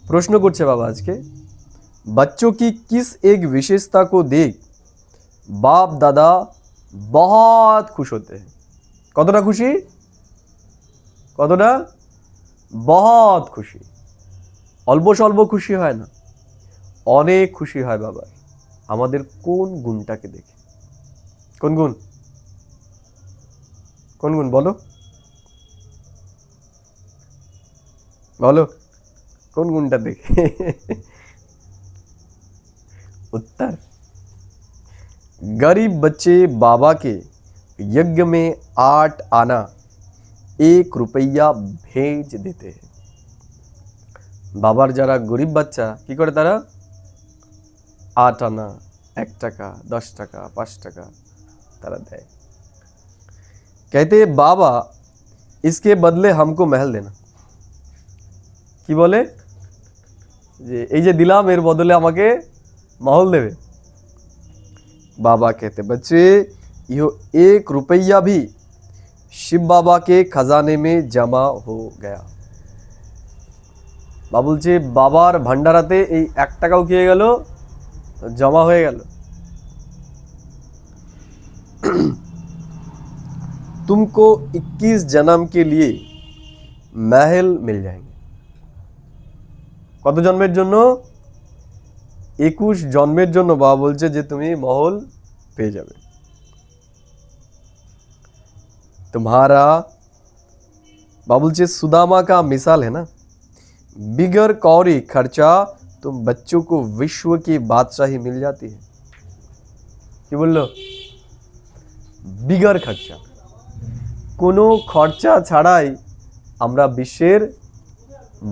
प्रश्न करছে बाबा आज के बच्चों की किस एक विशेषता को देख बाप दादा बहुत खुश होते हैं। कतटा खुशी, कतटा बहुत खुशी। अल्प स्वल्प खुशी है ना, अनेक खुशी है बाबा। আমাদের কোন গুণটাকে দেখে, কোন গুণ, কোন গুণ বলো বলো, কোন গুণটা দেখে? उत्तर, गरीब बच्चे बाबा के यज्ञ में 8 आना 1 रुपया भेज देते हैं। बाबार যারা গরিব বাচ্চা কি করে, তারা 8 आना 1 টাকা 10 টাকা 5 টাকা তারা দেয়। कहते बाबा इसके बदले हमको महल देना। কি বলে যে এই যে দিলাম এর বদলে আমাকে महल देवे। बाबा कहते बच्चे यो 1 रुपया भी शिव बाबा के खजाने में जमा हो गया। बाबा बोलছে বাবার ভান্ডারাতে এই 1 টাকাও কি হয়ে গেল, जमा হয়ে গেল। तुमको 21 जन्म के लिए महल मिल जाएंगे। কত জন্মের জন্য? 21 জন্মের জন্য বাবা বলছে যে তুমি মহল পেয়ে যাবে। तुम्हारा बाबा बोलছে सुदामा का मिसाल है ना, बिगर कौड़ी खर्चा तुम बच्चों को विश्व की बादशाही मिल जाती है। কি বললো? बिगर खर्चा, কোনো খরচা ছাড়াই আমরা বিশ্বের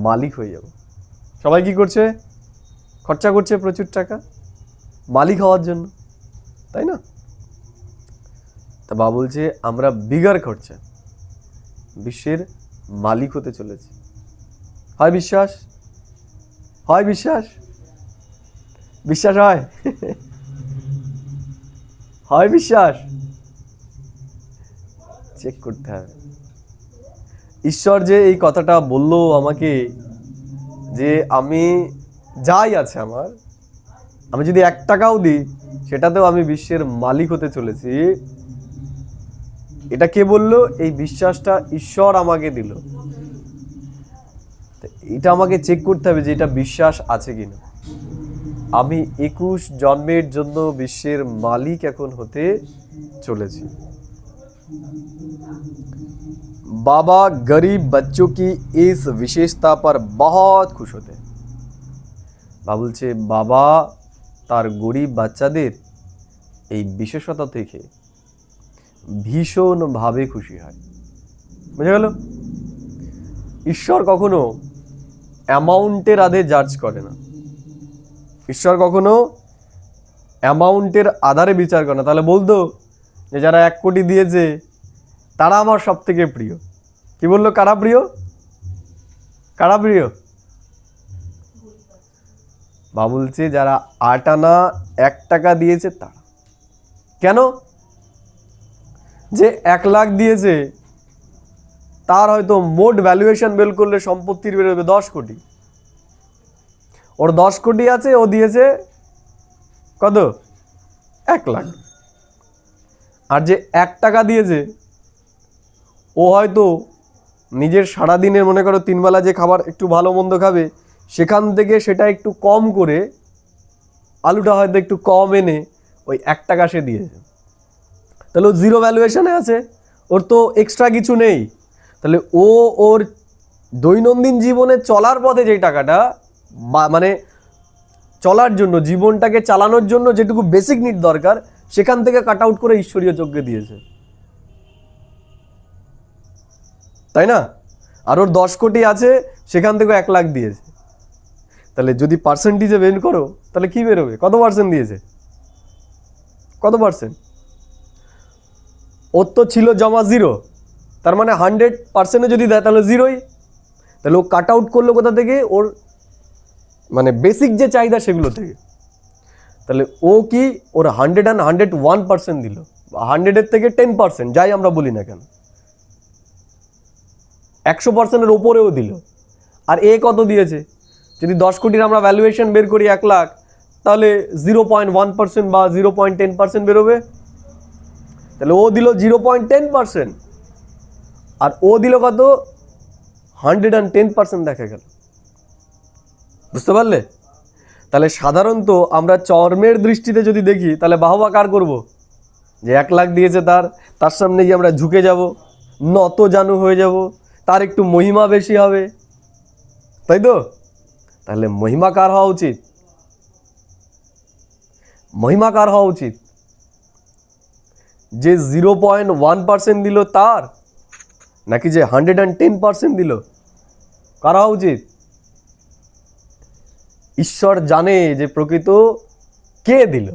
মালিক হয়ে যাব। সবাই কি করছে? খরচা করছে প্রচুর টাকা মালিক হওয়ার জন্য, তাই না? তা বাবা বলছে আমরা বিগার খরচা বিশ্বের মালিক হতে চলেছি। হয় বিশ্বাস? হয় বিশ্বাস? বিশ্বাস হয়? হয় বিশ্বাস? চেক করতে হবে। ঈশ্বর যে এই কথাটা বললো আমাকে, যে আমি যাই আছে আমার, আমি যদি 1 টাকাও দিই সেটাতেও আমি বিশ্বের মালিক হতে চলেছি, এটা কে বললো? এই বিশ্বাসটা ঈশ্বর আমাকে দিল। এটা আমাকে চেক করতে হবে যে এটা বিশ্বাস আছে কিনা। আমি 21 জন্মের জন্য বিশ্বের মালিক এখন হতে চলেছি। बाबा गरीब बच्चों की इस विशेषता पर बहुत खुश होते हैं। बाबा বলছে বাবা তার গরিব বাচ্চাদের এই বিশেষতা থেকে ভীষণভাবে খুশি হয়। বুঝে গেল? ঈশ্বর কখনো অ্যামাউন্টের আধে জাজ করে না। ঈশ্বর কখনো অ্যামাউন্টের আধারে বিচার করে না। তাহলে বলতো যে যারা 1 কোটি দিয়েছে তারা আমার সব থেকে প্রিয়। কি বললো? কারা প্রিয়? কারা প্রিয়? বাবা বলছে যারা 8 আনা 1 টাকা দিয়েছে তারা। কেন? যে 1 লাখ দিয়েছে তার হয়তো মোট ভ্যালুয়েশন বের করলে সম্পত্তির বেরোবে 10 কোটি। ওর 10 কোটি আছে, ও দিয়েছে কত? 1 লাখ। আর যে 1 টাকা দিয়েছে ও হয়তো নিজের সারাদিনের মনে করো 3 বেলা যে খাবার একটু ভালো মন্দ খাবে, সেখান থেকে সেটা একটু কম করে, আলুটা হয়তো একটু কম এনে ওই 1 টাকা সে দিয়েছে। তাহলে ও 0 ভ্যালুয়েশনে আছে, ওর তো এক্সট্রা কিছু নেই। তাহলে ও ওর দৈনন্দিন জীবনে চলার পথে যেই টাকাটা, মানে চলার জন্য, জীবনটাকে চালানোর জন্য যেটুকু বেসিক নিড দরকার, সেখান থেকে কাট আউট করে ঈশ্বরীয় যজ্ঞে দিয়েছে, তাই না? আর ওর 10 কোটি আছে, সেখান থেকে 1 লাখ দিয়েছে। তাহলে যদি পার্সেন্টেজে বের করো তাহলে কি বেরোবে? কত পার্সেন্ট দিয়েছে? কত পার্সেন্ট? ওর তো ছিল জমা 0, তার মানে 100% যদি দেয় তাহলে 0ই। তাহলে ও কাট আউট করলো কোথা থেকে? ওর মানে বেসিক যে চাহিদা সেগুলো থেকে। তাহলে ও কি ওর 100 and 101% দিল, 100-এর থেকে 10%, যাই আমরা বলি না কেন, 100%-এর ওপরেও দিল। আর এ কত দিয়েছে? যদি 10 কোটির আমরা ভ্যালুয়েশন বের করি 1 লাখ, তাহলে 0.1% বা 0.10% বেরোবে। তাহলে ও দিল 0.10% আর ও দিল কত 110% দেখা গেল। বুঝতে পারলে? তাহলে সাধারণত আমরা চর্মের দৃষ্টিতে যদি দেখি তাহলে বাহবা কার করব? যে 1 লাখ দিয়েছে তার সামনে গিয়ে আমরা ঝুঁকে যাব, নত জানু হয়ে যাব, তার একটু মহিমা বেশি হবে, তাই তো? তাহলে মহিমা কার হওয়া উচিত? মহিমা কার হওয়া উচিত? যে 0.1% দিল তার, নাকি যে 110% দিল, কার হওয়া উচিত? ঈশ্বর জানে যে প্রকৃত কে দিল।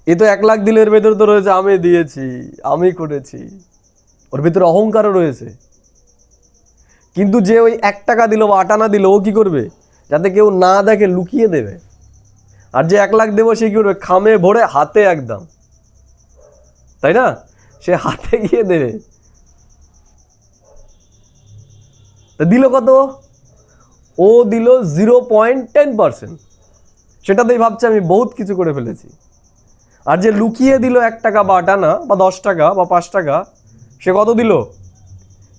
এ তো 1 লাখ দিল, এর ভেতরে তো রয়েছে আমি দিয়েছি, আমি করেছি, ওর ভিতরে অহংকারও রয়েছে। কিন্তু যে ওই 1 টাকা দিল বা 8 আনা দিল, ও কি করবে? যাতে কেউ না দেখে লুকিয়ে দেবে। আর যে 1 লাখ দেবো সে কি করবে? খামে ভরে হাতে একদম, তাই না? সে হাতে গিয়ে দেবে। তা দিল কত? ও দিল 0.10%। সেটাতেই ভাবছে আমি বহুত কিছু করে ফেলেছি। আর যে লুকিয়ে দিল 1 টাকা বা 8 আনা বা 10 টাকা বা 5 টাকা, সে কত দিল?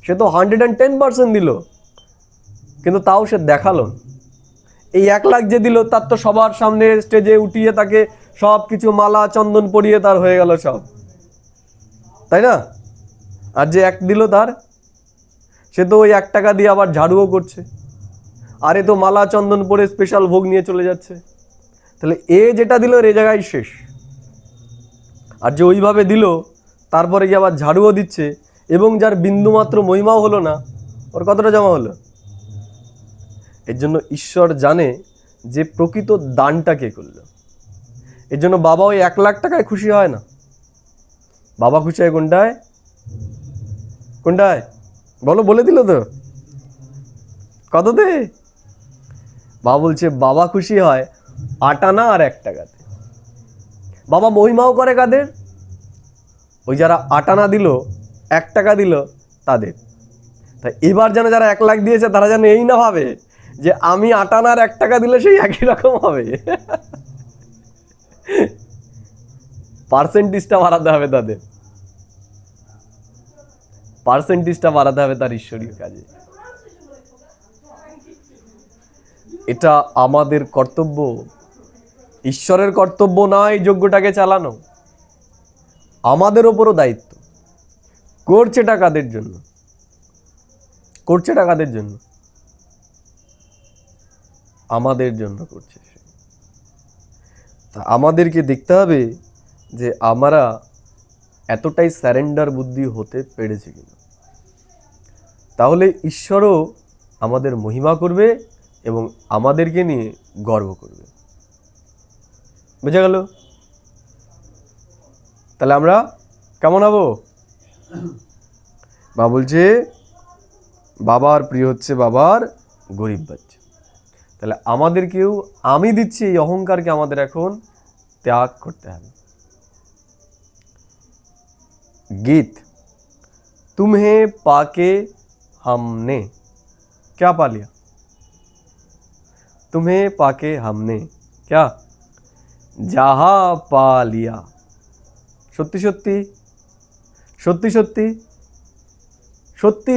সে তো 110% দিল, কিন্তু তাও সে দেখালো। এই 1 লাখ যে দিল তার তো সবার সামনে স্টেজে উঠিয়ে তাকে সব কিছু মালা চন্দন পরিয়ে তার হয়ে গেল সব, তাই না? আর যে 1 দিল তার, সে তো ওই 1 টাকা দিয়ে আবার ঝাড়ুও করছে, আরে তো মালা চন্দন পরে স্পেশাল ভোগ নিয়ে চলে যাচ্ছে। তাহলে এ যেটা দিল এ জায়গায় শেষ। আর যে ওইভাবে দিল তারপরে গিয়ে আবার ঝাড়ুও দিচ্ছে, এবং যার বিন্দুমাত্র মহিমাও হলো না, ওর কতটা জমা হলো? এর জন্য ঈশ্বর জানে যে প্রকৃত দানটা কে করলো। এর জন্য বাবা ওই 1 লাখ টাকায় খুশি হয় না। বাবা খুশি হয় কোনটায়? কোনটায় বলো? বলে দিল তো কততে? বাবা বলছে বাবা খুশি হয় 8 আনা আর 1 টাকাতে। বাবা মহিমাও করে কাদের? ওই যারা 8 আনা দিল, 1 টাকা দিল তাদের। তাই এবার যেন যারা 1 লাখ দিয়েছে তারা যেন এই না ভাবে যে আমি 8 আনা আর 1 টাকা দিলে সেই একই রকম হবে। পার্সেন্টেজটা বাড়াতে হবে তাদের, পার্সেন্টেজটা বাড়াতে হবে তার ঈশ্বরীয় কাজে। এটা আমাদের কর্তব্য, ঈশ্বরের কর্তব্য নয় যজ্ঞটাকে চালানো। আমাদের ওপরও দায়িত্ব। করছেটা কাদের জন্য? করছেটা কাদের জন্য? আমাদের জন্য করছে। তা আমাদেরকে দেখতে হবে যে আমরা এতটাই স্যারেন্ডার বুদ্ধি হতে পেরেছি কিনা। তাহলে ঈশ্বরও আমাদের মহিমা করবে এবং আমাদেরকে নিয়ে গর্ব করবে। বুঝা গেল? তাহলে আমরা কেমন হব? বাবা বলছে বাবার প্রিয় হচ্ছে বাবার গরিব বাচ্চা। তাহলে আমাদেরকেও আমি দিচ্ছি এই অহংকারকে আমাদের এখন ত্যাগ করতে হবে। गीत तुम्हें पाके हमने क्या पा लिया? तुम्हें पाके हमने क्या যাহা পা লিয়া। সত্যি সত্যি সত্যি সত্যি সত্যি,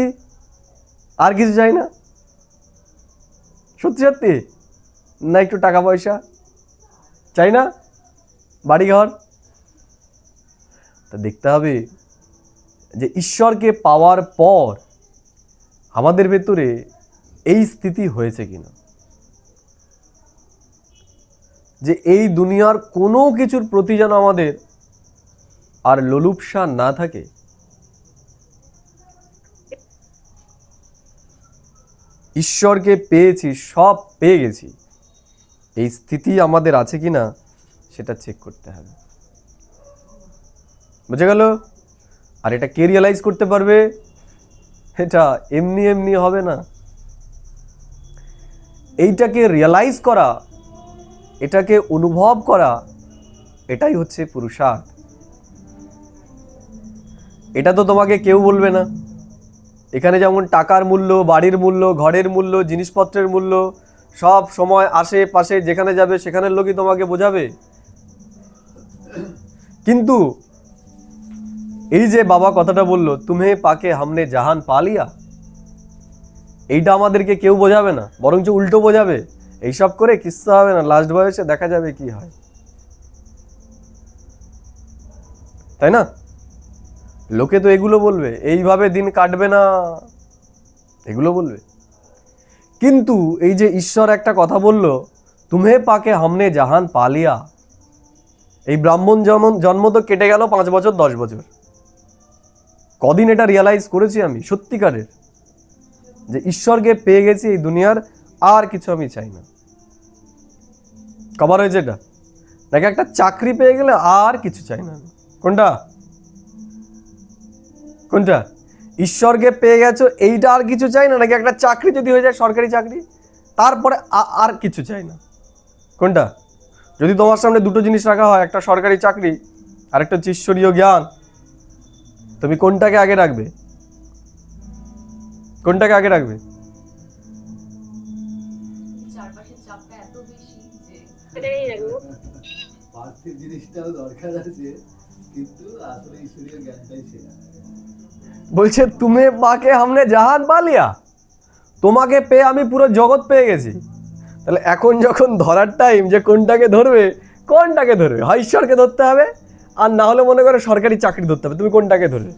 আর কিছু চাই না? সত্যি সত্যি না একটু টাকা পয়সা চাই না? বাড়ি ঘর? তা দেখতে হবে যে ঈশ্বরকে পাওয়ার পর আমাদের ভেতরে এই স্থিতি হয়েছে কিনা, যে এই দুনিয়ার কোনো কিছুর প্রতি যেন আমাদের আর লোলুপসা না থাকে। ঈশ্বরকে পেয়েছি, সব পেয়ে গেছি, এই স্থিতি আমাদের আছে কিনা সেটা চেক করতে হবে। বুঝে গেল? আর এটা কে রিয়েলাইজ করতে পারবে? এটা এমনি এমনি হবে না। এইটাকে রিয়েলাইজ করা, এটাকে অনুভব করা, এটাই হচ্ছে পুরুষার্থ। এটা তো তোমাকে কেউ বলবে না। এখানে যেমন টাকার মূল্য, বাড়ির মূল্য, ঘরের মূল্য, জিনিসপত্রের মূল্য সব সময় আশেপাশে যেখানে যাবে সেখানের লোকই তোমাকে বোঝাবে। কিন্তু এই যে বাবা কথাটা বললো, তুমে পাকে হামনে জাহান পা লিয়া, এইটা আমাদেরকে কেউ বোঝাবে না, বরঞ্চ উল্টো বোঝাবে। এইসব করে কিচ্ছা হবে না, লাস্ট বয়সে দেখা যাবে কি হয়, তাই না? লোকে তো এগুলো বলবে, এইভাবে দিন কাটবে না, এগুলো বলবে। কিন্তু এই যে ঈশ্বর একটা কথা বলল, তুমে পাকে হামনে জাহান পা লিয়া, এই ব্রাহ্মণ জন্ম তো কেটে গেল 5 বছর 10 বছর। কদিন এটা রিয়ালাইজ করেছি আমি সত্যিকারের, যে ঈশ্বরকে পেয়ে গেছি, এই দুনিয়ার আর কিছু আমি চাই না। কবার হয়েছে এটা? নাকি একটা চাকরি পেয়ে গেলে আর কিছু চাই না। কোনটা কোনটা? ঈশ্বরকে পেয়ে গেছো এইটা আর কিছু চাই না, নাকি একটা চাকরি যদি হয়ে যায় সরকারি চাকরি তারপরে আর কিছু চাই না? কোনটা? যদি তোমার সামনে দুটো জিনিস রাখা হয়, একটা সরকারি চাকরি আর একটা হচ্ছে ঈশ্বরীয় জ্ঞান, তুমি কোনটাকে আগে রাখবে? কোনটাকে আগে রাখবে? চারপাশের চাপটা এত বেশি যে এটাই রাখবো। পার্থিব জিনিসটাও দরকার আছে, কিন্তু আসলে ঈশ্বরীয় জ্ঞানটাই সেরা। বলছে তুমি পাকে হামনে জাহান পা লিয়া, তোমাকে পেয়ে আমি পুরো জগৎ পেয়ে গেছি। তাহলে এখন যখন ধরার টাইম, যে কোনটাকে ধরবে, কোনটাকে ধরবে? হয় ঈশ্বরকে ধরতে হবে, আর না হলে মনে করো সরকারি চাকরি ধরতে হবে। তুমি কোনটাকে ধরবে?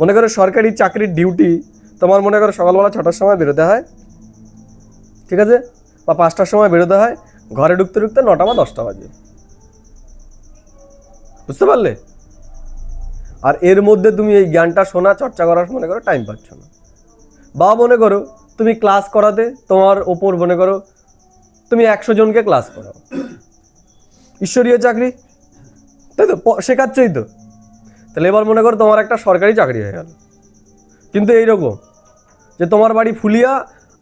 মনে করো সরকারি চাকরির ডিউটি তোমার, মনে করো সকালবেলা 6টার সময় বেরোতে হয়, ঠিক আছে, বা 5টার সময় বেরোতে হয়, ঘরে ঢুকতে ঢুকতে 9টা বা 10টা বাজে, বুঝতে পারলে? আর এর মধ্যে তুমি এই জ্ঞানটা শোনা চর্চা করার মনে করো টাইম পাচ্ছ না। বা মনে করো তুমি ক্লাস করাতে তোমার ওপর মনে করো তুমি 100 জনকে ক্লাস করাও, ঈশ্বরীয় চাকরি, তাই তো, শেখাচ্ছই তো। তাহলে এবার মনে করো তোমার একটা সরকারি চাকরি হয়ে গেল, কিন্তু এইরকম যে তোমার বাড়ি ফুলিয়া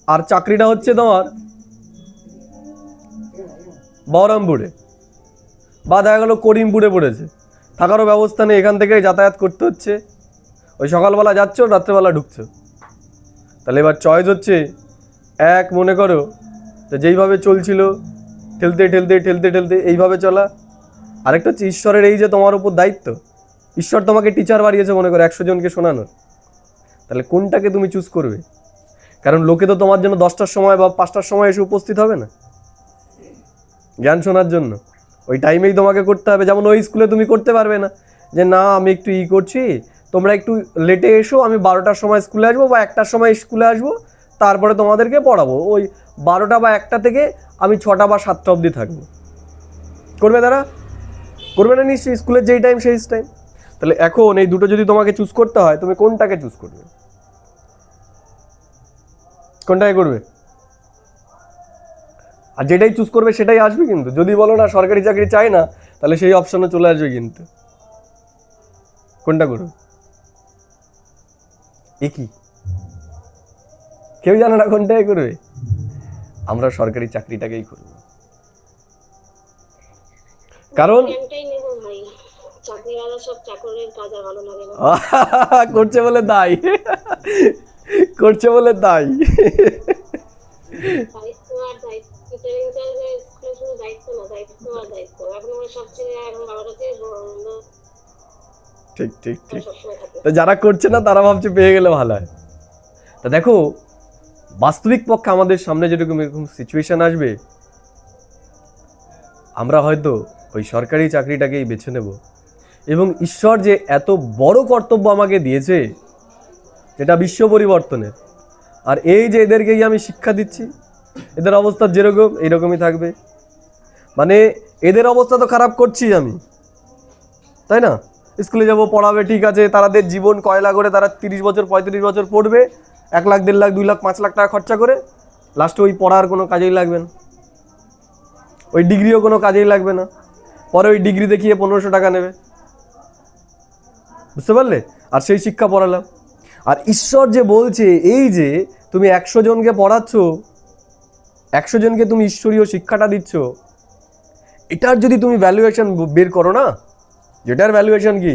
আর চাকরিটা হচ্ছে তোমার বহরমপুরে, বা দেখা গেলো করিমপুরে পড়েছে, থাকারও ব্যবস্থা নেই, এখান থেকে যাতায়াত করতে হচ্ছে, ওই সকালবেলা যাচ্ছ রাত্রেবেলা ঢুকছো। তাহলে এবার চয়েস হচ্ছে, এক মনে করো যে যেইভাবে চলছিল ঠেলতে ঠেলতে ঠেলতে ঠেলতে এইভাবে চলা, আরেকটা হচ্ছে ঈশ্বরের এই যে তোমার উপর দায়িত্ব, ঈশ্বর তোমাকে টিচার বানিয়েছে মনে করো 100 জনকে শোনানোর। তাহলে কোনটাকে তুমি চুজ করবে? কারণ লোকে তো তোমার জন্য 10টার সময় বা 5টার সময় এসে উপস্থিত হবে না জ্ঞান শোনার জন্য, ওই টাইমেই তোমাকে করতে হবে। যেমন ওই স্কুলে তুমি করতে পারবে না যে না আমি একটু করছি, তোমরা একটু লেটে এসো, আমি 12টার সময় স্কুলে আসবো বা 1টার সময় স্কুলে আসবো, তারপরে তোমাদেরকে পড়াবো, ওই 12টা বা 1টা থেকে আমি 6টা বা 7টা অবধি থাকবো। করবে তারা? করবে না নিশ্চয়ই, স্কুলের যেই টাইম সেই টাইম। তাহলে এখন এই দুটো যদি তোমাকে চুজ করতে হয়, তুমি কোনটাকে চুজ করবে? কোনটাকে করবে? আর যেটাই চুজ করবে সেটাই আসবে, কিন্তু যদি বলো না সরকারি চাকরি চাই না, তাহলে সেই অপশনে চলে আসবে। কিন্তু কোনটা করবে? একই, কেউ জানে না কোনটাই করবে। আমরা সরকারি চাকরিটাকেই করব, কারণ জ্ঞানটাই নেবো ভাই। চাকরিওয়ালা সব চাকরের কাজ আর ভালো লাগে না। করছে বলে তাই, করছে বলে তাই। দায়িত্ব আর দায়িত্ব, টিচারিং যে স্কুলে শুধু দায়িত্ব না, দায়িত্ব আর দায়িত্ব। এখন আমার সবচেয়ে এখন বাবাটাকে ঠিক ঠিক ঠিক। সবসময় থাকে। তো যারা করছে না তারা ভাবছে পেয়ে গেলে ভালো হয়। তা দেখো, বাস্তবিক পক্ষে আমাদের সামনে যেরকম এরকম সিচুয়েশন আসবে, আমরা হয়তো ওই সরকারি চাকরিটাকেই বেছে নেব। এবং ঈশ্বর যে এত বড় কর্তব্য আমাকে দিয়েছে, যেটা বিশ্ব পরিবর্তনের, আর এই যে এদেরকেই আমি শিক্ষা দিচ্ছি, এদের অবস্থা যেরকম এইরকমই থাকবে। মানে এদের অবস্থা তো খারাপ করছি আমি, তাই না? স্কুলে যাব, পড়াবে, ঠিক আছে, তাদের জীবন কয়লা করে তারা 30 বছর 35 বছর পড়বে, 1 লাখ 1.5 লাখ 2 লাখ 5 লাখ টাকা খরচা করে, লাস্টে ওই পড়ার কোনো কাজেই লাগবে না, ওই ডিগ্রিও কোনো কাজেই লাগবে না, পরে ওই ডিগ্রি দেখিয়ে 1500 টাকা নেবে, বুঝতে পারলে? আর সেই শিক্ষা পড়ালাম। আর ঈশ্বর যে বলছে এই যে তুমি 100 জনকে পড়াচ্ছ, 100 জনকে তুমি ঈশ্বরীয় শিক্ষাটা দিচ্ছ, এটার যদি তুমি ভ্যালুয়েশন বের করো না, যেটার ভ্যালুয়েশন কি,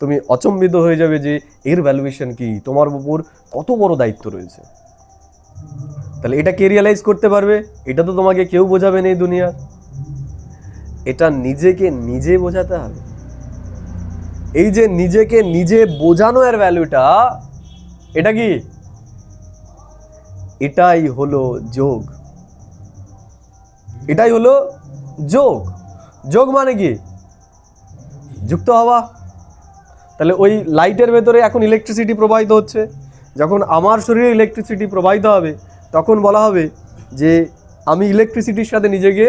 তুমি অচম্বিত হয়ে যাবে যে এর ভ্যালুয়েশন কি, তোমার উপর কত বড় দায়িত্ব রয়েছে। তা তাহলে এটা কে রিয়েলাইজ করতে পারবে? এটা তো তোমাকে কেউ বোঝাবে না এই দুনিয়ার, এটা নিজেকে নিজে বোঝাতে হবে। এই যে নিজেকে নিজে বোঝানো এর ভ্যালুটা, এটা কি? এটাই হলো যোগ। এটাই হলো যোগ। যোগ মানে কি? যুক্ত হওয়া। তাহলে ওই লাইটের ভেতরে এখন ইলেকট্রিসিটি প্রবাহিত হচ্ছে, যখন আমার শরীরে ইলেকট্রিসিটি প্রবাহিত হবে তখন বলা হবে যে আমি ইলেকট্রিসিটির সাথে নিজেকে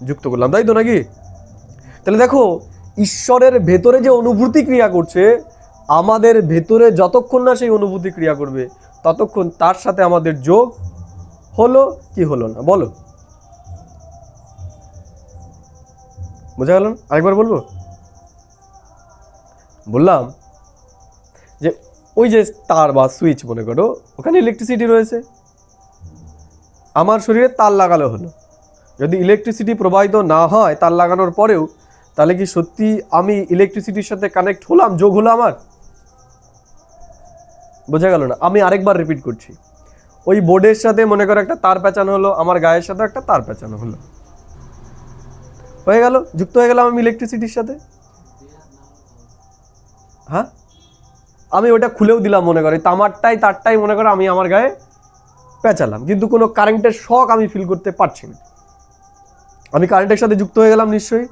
যুক্ত করলাম, তাই তো নাকি? তাহলে দেখো, ঈশ্বরের ভেতরে যে অনুভূতি ক্রিয়া করছে, আমাদের ভেতরে যতক্ষণ না সেই অনুভূতি ক্রিয়া করবে ততক্ষণ তার সাথে আমাদের যোগ হলো কি হলো না, বলো? বোঝা গেল? আরেকবার বলবো? বললাম যে ওই যে তার বা সুইচ মনে করো, ওখানে ইলেকট্রিসিটি রয়েছে, আমার শরীরে তার লাগালো হলো। যদি ইলেকট্রিসিটি প্রবাহিত না হয় তার লাগানোর পরেও, তাহলে কি সত্যি আমি ইলেকট্রিসিটির সাথে কানেক্ট হলাম, যোগ হলো আমার? বোঝা গেল না? আমি আরেকবার রিপিট করছি। ওই বোর্ডের সাথে মনে করো একটা তার পেঁচানো হলো, আমার গায়ের সাথে একটা তার পেঁচানো হলো, হয়ে গেল, যুক্ত হয়ে গেলাম আমি ইলেকট্রিসিটির সাথে। হ্যাঁ, আমি ওটা খুলেও দিলাম, মনে করো তারটাই মনে করো আমি আমার গায়ে পেঁচালাম, কিন্তু কোনো কারেন্টের শক আমি ফিল করতে পারছি না। আমি কারেন্টের সাথে যুক্ত হয়ে গেলাম, নিশ্চয়ই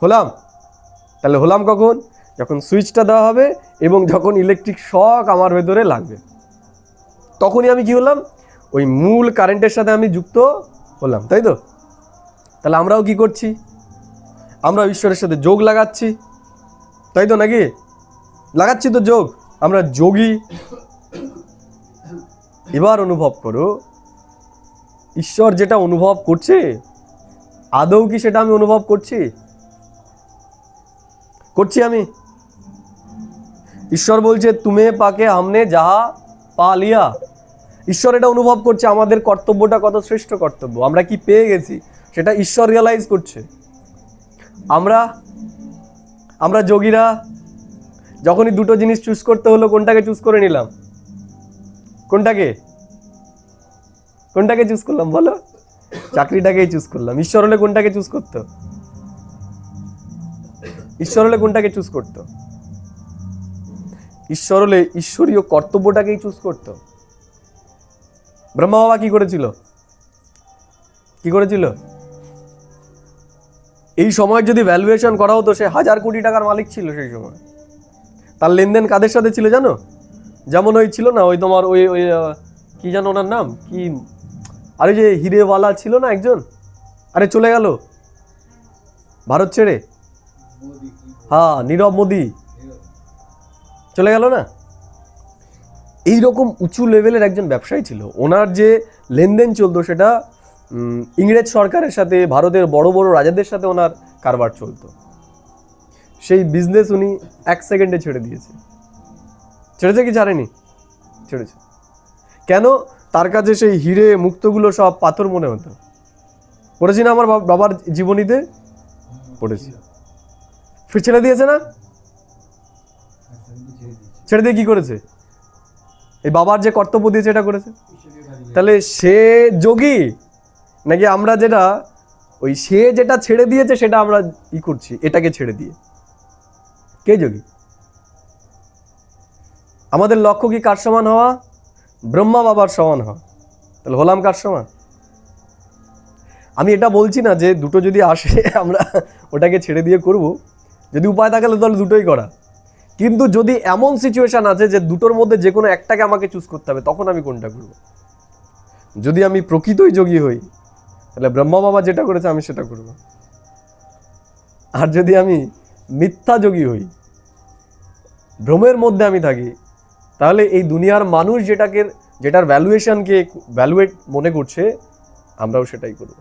হলাম। তাহলে হলাম কখন? যখন সুইচটা দেওয়া হবে এবং যখন ইলেকট্রিক শক আমার ভেতরে লাগবে, তখনই আমি কি হলাম? ওই মূল কারেন্টের সাথে আমি যুক্ত হলাম, তাই তো? তাহলে আমরাও কি করছি? আমরা ঈশ্বরের সাথে যোগ লাগাচ্ছি, তাই তো নাকি? লাগাচ্ছি তো যোগ, আমরা যোগী। এবার অনুভব করো, ঈশ্বর যেটা অনুভব করছে আদৌ কি সেটা আমি অনুভব করছি? আমি? ঈশ্বর বলছে তুমে পাকে হামনে যাহা পা লিয়া। ঈশ্বর এটা অনুভব করছে আমাদের কর্তব্যটা কত শ্রেষ্ঠ কর্তব্য, আমরা কি পেয়ে গেছি সেটা ঈশ্বর রিয়েলাইজ করছে। আমরা যোগীরা যখনই দুটো জিনিস চুজ করতে হলো, কোনটাকে চুজ করে নিলাম? কোনটাকে চুজ করলাম বলো? চাকরিটাকেই চুজ করলাম। ঈশ্বর হলে কোনটাকে চুজ করতো? ঈশ্বর হলে কোনটাকে চুজ করতো? ঈশ্বর হলে ঈশ্বরীয় কর্তব্যটাকেই চুজ করতো। ব্রহ্মা বাবা কি করেছিল? এই সময় যদি ভ্যালুয়েশন করা হতো, সে 1000 কোটি টাকার মালিক ছিল সেই সময়। তার লেনদেন কাদের সাথে ছিল জানো? যেমন ওই ছিল না, ওই তোমার ওই কি জানো ওনার নাম কি, আরে যে হিরেওয়ালা ছিল না একজন, আরে চলে গেল ভারত ছেড়ে, হ্যাঁ নীরব মোদি চলে গেল না? এইরকম উঁচু লেভেলের একজন ব্যবসায়ী ছিল। ওনার যে লেনদেন চলতো সেটা ইংরেজ সরকারের সাথে, ভারতের বড় বড় রাজাদের সাথে ওনার কারবার চলতো। সেই বিজনেস উনি 1 সেকেন্ডে ছেড়ে দিয়েছে। ছেড়েছে কি ছাড়েনি? ছেড়েছে। কেন? তার কাছে সেই হিরে মুক্তগুলো সব পাথর মনে হতো। পড়েছি না আমার বাবার জীবনীতে? পড়েছি। ফির ছেড়ে দিয়েছে না? ছেড়ে দিয়ে কি করেছে? এই বাবার যে কর্তব্য দিয়েছে এটা করেছে। তাহলে সে যোগী নাকি আমরা যেটা ওই সে যেটা ছেড়ে দিয়েছে সেটা আমরা ই করছি, এটাকে ছেড়ে দিয়ে? কে যোগী? আমাদের লক্ষ্য কি কার সমান হওয়া? ব্রহ্মা বাবার সমান হওয়া। তাহলে হলাম কার সমান? আমি এটা বলছি না যে দুটো যদি আসে আমরা ওটাকে ছেড়ে দিয়ে করব, যদি উপায় থাকে তাহলে দুটোই করা। কিন্তু যদি এমন সিচুয়েশন আছে যে দুটোর মধ্যে যে কোনো একটাকে আমাকে চুজ করতে হবে, তখন আমি কোনটা করব? যদি আমি প্রকৃতই যোগী হই তাহলে ব্রহ্মা বাবা যেটা করেছে আমি সেটা করব। আর যদি আমি মিথ্যা যোগী হই, ভ্রমের মধ্যে আমি থাকি, তাহলে এই দুনিয়ার মানুষ যেটার ভ্যালুয়েশনকে ভ্যালুয়েট মনে করছে, আমরাও সেটাই করব।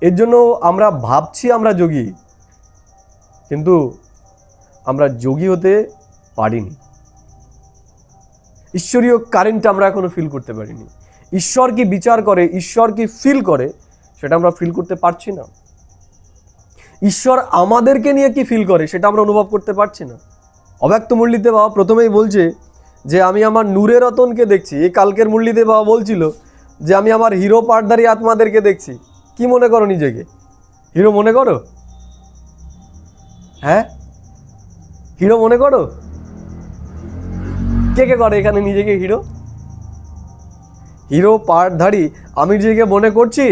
এর জন্য আমরা ভাবছি আমরা যোগী, কিন্তু আমরা যোগী হতে পারিনি। ঈশ্বরীয় কারেন্ট আমরা এখনো ফিল করতে পারিনি। ঈশ্বর কি বিচার করে, ঈশ্বর কি ফিল করে, সেটা আমরা ফিল করতে পারছি না। ঈশ্বর আমাদেরকে নিয়ে কি ফিল করে সেটা আমরা অনুভব করতে পারছি না। অব্যক্ত মুরলিতে বাবা প্রথমেই বলছে যে আমি আমার নূরে রতনকে দেখছি। এই কালকের মুরলিতে বাবা বলছিল যে আমি আমার হিরো পাঠধারী আত্মাদেরকে দেখছি। কি মনে করো নিজেকে? হিরো মনে করো? হ্যাঁ, হিরো মনে করো? কে কে করে এখানে নিজেকে হিরো? হিরো পাঠধারী আমি নিজেকে মনে করছি?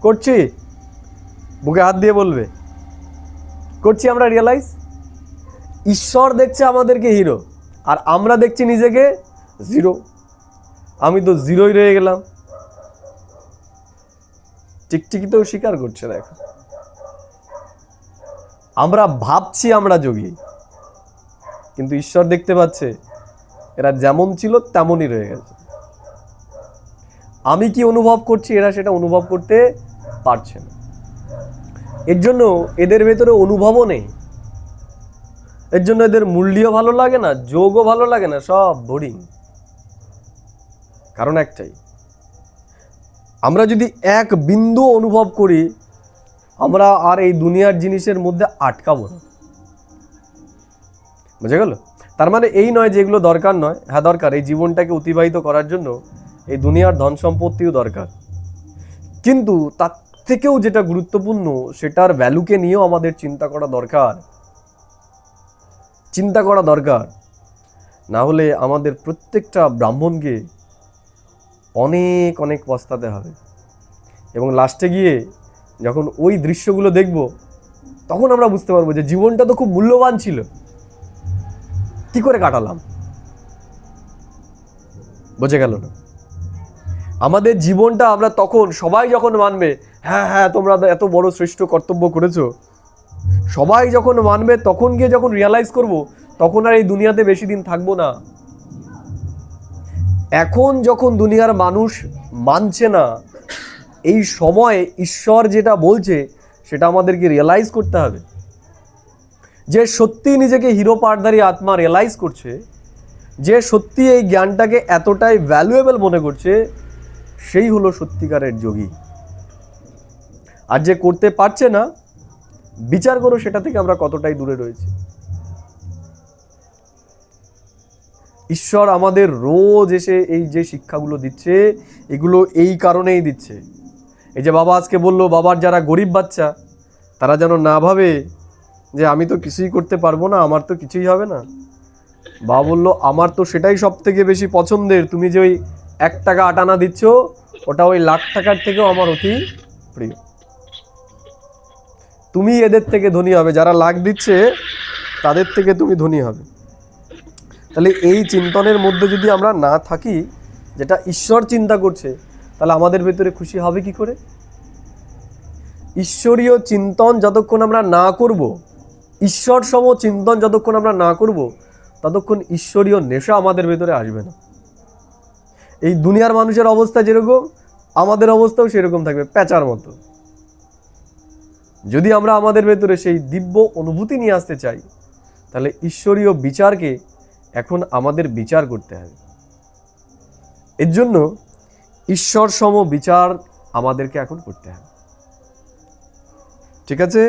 করছি? বুকে হাত দিয়ে বলবে করছি আমরা রিয়েলাইজ? ঈশ্বর দেখছে আমাদেরকে হিরো, আর আমরা দেখছি নিজেকে জিরো। আমি তো জিরোই রয়ে গেলাম। টিকটিকি তো স্বীকার করছে না এখন। আমরা ভাবছি আমরা যোগী, কিন্তু ঈশ্বর দেখতে পাচ্ছে এরা যেমন ছিল তেমনই রয়ে গেছে। আমি কি অনুভব করছি, এরা সেটা অনুভব করতে পারছে না। এর জন্য এদের ভেতরে অনুভবও নেই। এর জন্য এদের মূল্যও ভালো লাগে না, যোগও ভালো লাগে না, সব বোরিং। কারণ একটাই, আমরা যদি এক বিন্দু অনুভব করি, আমরা আর এই দুনিয়ার জিনিসের মধ্যে আটকাবো না। বুঝে গেল? তার মানে এই নয় যে এগুলো দরকার নয়, হ্যাঁ দরকার। এই জীবনটাকে অতিবাহিত করার জন্য এই দুনিয়ার ধন সম্পত্তিও দরকার, কিন্তু তার থেকেও যেটা গুরুত্বপূর্ণ সেটার ভ্যালুকে নিয়েও আমাদের চিন্তা করা দরকার। চিন্তা করা দরকার, না হলে আমাদের প্রত্যেকটা ব্রাহ্মণকে অনেক অনেক পস্তাতে হবে। এবং লাস্টে গিয়ে যখন ওই দৃশ্যগুলো দেখব, তখন আমরা বুঝতে পারবো যে জীবনটা তো খুব মূল্যবান ছিল, কি করে কাটালাম। বুঝে গেল না? আমাদের জীবনটা আমরা তখন সবাই যখন মানবে, হ্যাঁ হ্যাঁ তোমরা এত বড় শ্রেষ্ঠ কর্তব্য করেছো, সবাই যখন মানবে, তখন গিয়ে যখন রিয়ালাইজ করব, তখন আর এই দুনিয়াতে বেশি দিন থাকবো না। এখন যখন দুনিয়ার মানুষ মানছে না, এই সময় ঈশ্বর যেটা বলছে সেটা আমাদেরকে রিয়ালাইজ করতে হবে। যে সত্যি নিজেকে হিরো পাঠধারী আত্মা রিয়ালাইজ করছে, যে সত্যি এই জ্ঞানটাকে এতটাই ভ্যালুয়েবল মনে করছে, সেই হলো সত্যিকারের যোগী। আর যে করতে পারছে না, বিচার করো সেটা থেকে আমরা কতটাই দূরে রয়েছি। ঈশ্বর আমাদের রোজ এসে এই যে শিক্ষাগুলো দিচ্ছে, এগুলো এই কারণেই দিচ্ছে। এই যে বাবা আজকে বললো, বাবার যারা গরিব বাচ্চা, তারা যেন না ভাবে যে আমি তো কিছুই করতে পারবো না, আমার তো কিছুই হবে না। বাবা বললো, আমার তো সেটাই সব থেকে বেশি পছন্দের। তুমি যে ওই 1 টাকা 8 আনা দিচ্ছ, ওটা ওই লাখ টাকার থেকেও আমার অতি প্রিয়। তুমি এদের থেকে ধনী হবে, যারা লাখ দিচ্ছে তাদের থেকে তুমি ধনী হবে। তাহলে এই চিন্তনের মধ্যে যদি আমরা না থাকি, যেটা ঈশ্বর চিন্তা করছে, তাহলে আমাদের ভেতরে খুশি হবে কি করে? ঈশ্বরীয় চিন্তন যতক্ষণ আমরা না করব, ঈশ্বর সম চিন্তন যতক্ষণ আমরা না করব, ততক্ষণ ঈশ্বরীয় নেশা আমাদের ভেতরে আসবে না। এই দুনিয়ার মানুষের অবস্থা যেরকম, আমাদের অবস্থাও সেরকম থাকবে, প্যাঁচার মতো। যদি আমরা আমাদের ভেতরে সেই দিব্য অনুভূতি নিয়ে আসতে চাই, তাহলে ঈশ্বরীয় বিচারকে এখন আমাদের বিচার করতে হবে। এর জন্য ঈশ্বর সম বিচার আমাদেরকে এখন করতে হবে। ঠিক আছে?